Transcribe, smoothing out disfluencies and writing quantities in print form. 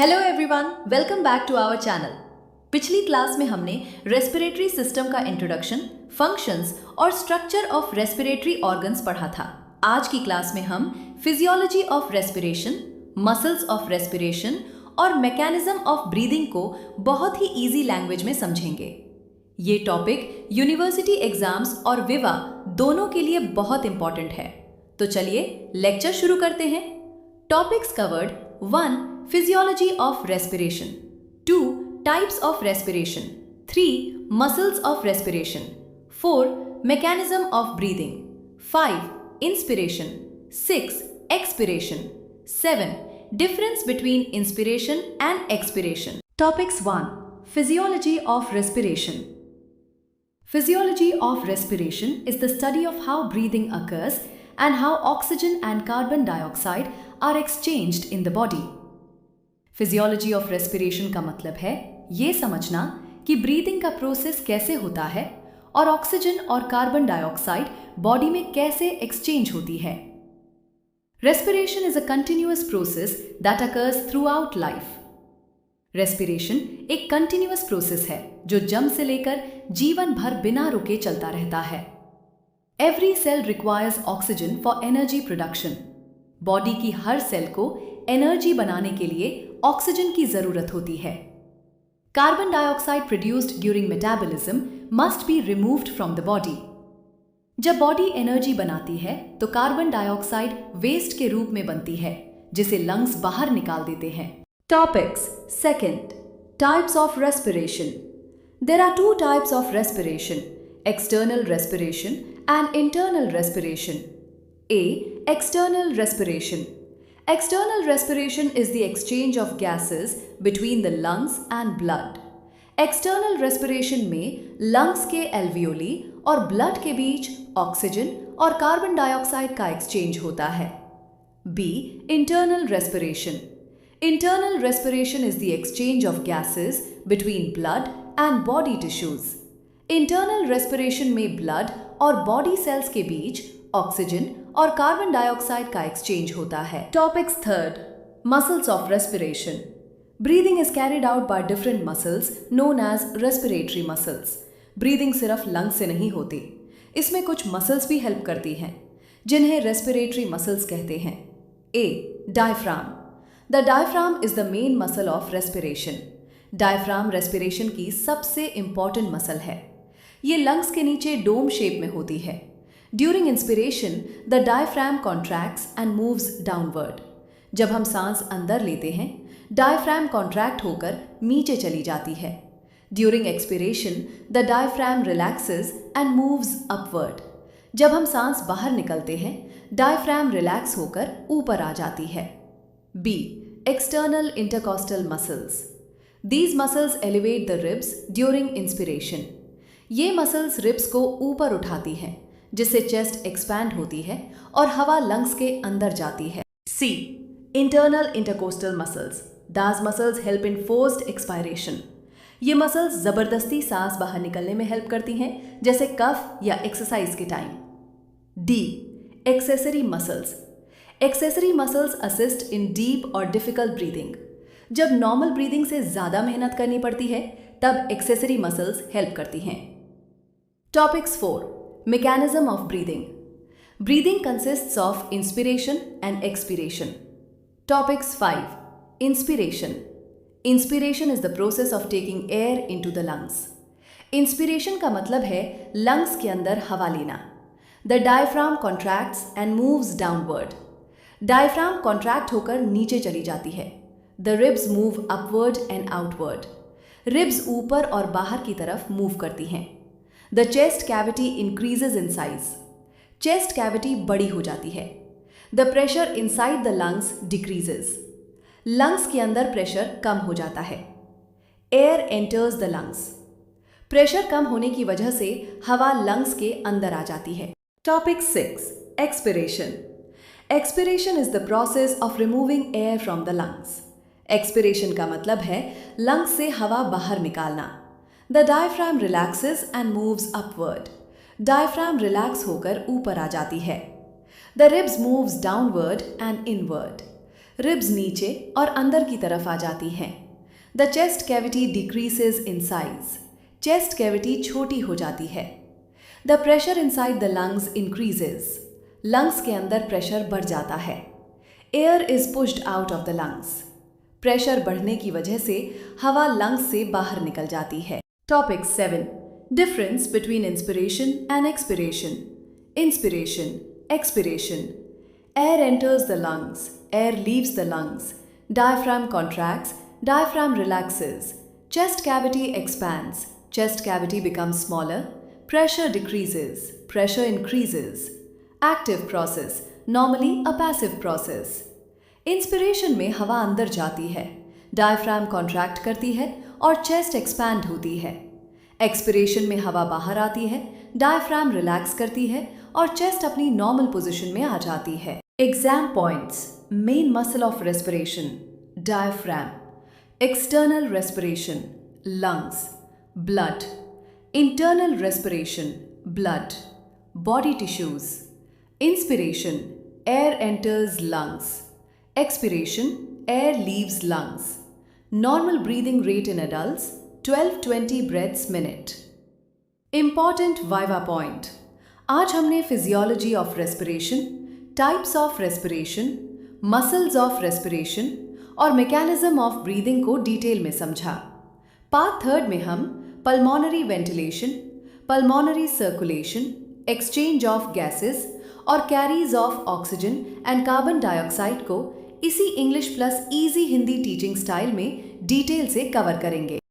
Hello everyone, welcome back to our channel. पिछली class में हमने रेस्पिरेटरी सिस्टम का इंट्रोडक्शन, फंक्शंस और स्ट्रक्चर ऑफ रेस्पिरेटरी ऑर्गन्स पढ़ा था। आज की क्लास में हम physiology of respiration, muscles of respiration और मैकेनिज्म ऑफ ब्रीदिंग को बहुत ही इजी लैंग्वेज में समझेंगे। ये टॉपिक यूनिवर्सिटी एग्जाम्स और विवा दोनों के लिए बहुत इंपॉर्टेंट है। तो चलिए लेक्चर शुरू करते हैं। Topics covered: 1. Physiology of respiration. 2. Types of respiration. 3. Muscles of respiration. 4. Mechanism of breathing. 5. Inspiration. 6. Expiration. 7. Difference between inspiration and expiration. Topics 1. Physiology of respiration. Physiology of respiration is the study of how breathing occurs and how oxygen and carbon dioxide are exchanged in the body. Physiology of respiration का मतलब है ये समझना कि breathing का process कैसे होता है और ऑक्सीजन और कार्बन डाइऑक्साइड बॉडी में कैसे एक्सचेंज होती है। Respiration is a continuous process that occurs through out life. Respiration एक कंटिन्यूअस प्रोसेस है जो जन्म से लेकर जीवन भर बिना रुके चलता रहता है। Every cell requires oxygen for energy production. Body की हर सेल को एनर्जी बनाने के लिए ऑक्सीजन की जरूरत होती है। Carbon dioxide produced during metabolism must be removed from the body. जब बॉडी एनर्जी बनाती है तो कार्बन डाइऑक्साइड वेस्ट के रूप में बनती है जिसे लंग्स बाहर निकाल देते हैं। Topics: second, types of respiration. There are two types of respiration: external respiration and internal respiration. A. External respiration. External respiration is the exchange of gases between the lungs and blood. External respiration में lungs के alveoli और blood के बीच oxygen और carbon dioxide का exchange होता है। B. Internal respiration. Internal respiration is the exchange of gases between blood and body tissues. Internal respiration में blood और body cells के बीच ऑक्सीजन और कार्बन डाइऑक्साइड का एक्सचेंज होता है। Topics third, muscles of respiration. Breathing is carried out by different muscles known as respiratory muscles. Breathing सिर्फ lungs से नहीं होती, इसमें कुछ मसल्स भी हेल्प करती हैं जिन्हें रेस्पिरेटरी मसल्स कहते हैं। A. Diaphragm. The diaphragm is the main muscle of respiration. Diaphragm respiration की सबसे इंपॉर्टेंट मसल है। ये लंग्स के नीचे डोम शेप में होती है। During inspiration, the diaphragm contracts and moves downward. जब हम सांस अंदर लेते हैं, diaphragm contract होकर नीचे चली जाती है। During expiration, the diaphragm relaxes and moves upward. जब हम सांस बाहर निकलते हैं, diaphragm relax होकर ऊपर आ जाती है। B. External intercostal muscles. These muscles elevate the ribs during inspiration. ये मसल्स रिब्स को ऊपर उठाती हैं जिससे चेस्ट एक्सपैंड होती है और हवा लंग्स के अंदर जाती है। C. Internal intercostal muscles. These muscles help in forced expiration. ये मसल्स जबरदस्ती सांस बाहर निकलने में हेल्प करती हैं जैसे कफ या एक्सरसाइज के time. D. Accessory muscles. Accessory muscles assist in deep और difficult breathing. जब नॉर्मल ब्रीदिंग से ज़्यादा मेहनत करनी पड़ती है तब एक्सेसरी मसल्स हेल्प करती हैं। Topics 4. Mechanism of breathing. Breathing consists of inspiration and expiration. Topics 5. Inspiration. Inspiration is the process of taking air into the lungs. Inspiration का मतलब है lungs के अंदर हवा लेना। The diaphragm contracts and moves downward. Diaphragm contract होकर नीचे चली जाती है। The ribs move upward and outward. Ribs ऊपर और बाहर की तरफ मूव करती हैं। The chest cavity increases in size. Chest cavity बड़ी हो जाती है। The pressure inside the lungs decreases. Lungs के अंदर प्रेशर कम हो जाता है। Air enters the lungs. Pressure कम होने की वजह से हवा लंग्स के अंदर आ जाती है। Topic 6. Expiration. Expiration is the process of removing air from the lungs. Expiration का मतलब है लंग्स से हवा बाहर निकालना। The diaphragm relaxes and moves upward. Diaphragm relax होकर ऊपर आ जाती है। The ribs moves downward and inward. Ribs नीचे और अंदर की तरफ आ जाती हैं। The chest cavity decreases in size, chest cavity छोटी हो जाती है। The pressure inside the lungs increases, lungs के अंदर प्रेशर बढ़ जाता है। Air is pushed out of the lungs, pressure बढ़ने की वजह से हवा लंग्स से बाहर निकल जाती है। Topic 7, difference between inspiration and expiration. Inspiration, expiration. Air enters the lungs, air leaves the lungs. Diaphragm contracts, diaphragm relaxes, chest cavity expands, chest cavity becomes smaller, pressure decreases, pressure increases. Active process, normally a passive process. Inspiration में हवा अंदर जाती है, diaphragm contract करती है और chest expand होती है। Expiration में हवा बाहर आती है, diaphragm relax करती है और chest अपनी normal position में आ जाती है। Exam points, main muscle of respiration, diaphragm. External respiration, lungs, blood. Internal respiration, blood. Body tissues. Inspiration, air enters lungs. Expiration, air leaves lungs. Normal breathing rate in adults, 12-20 breaths minute. Important Viva point. आज हमने physiology of respiration, types of respiration, muscles of respiration और mechanism of breathing को detail में समझा। Part 3 में हम pulmonary ventilation, pulmonary circulation, exchange of gases और carriage of oxygen and carbon dioxide को इसी English plus easy Hindi teaching style में डिटेल से कवर करेंगे।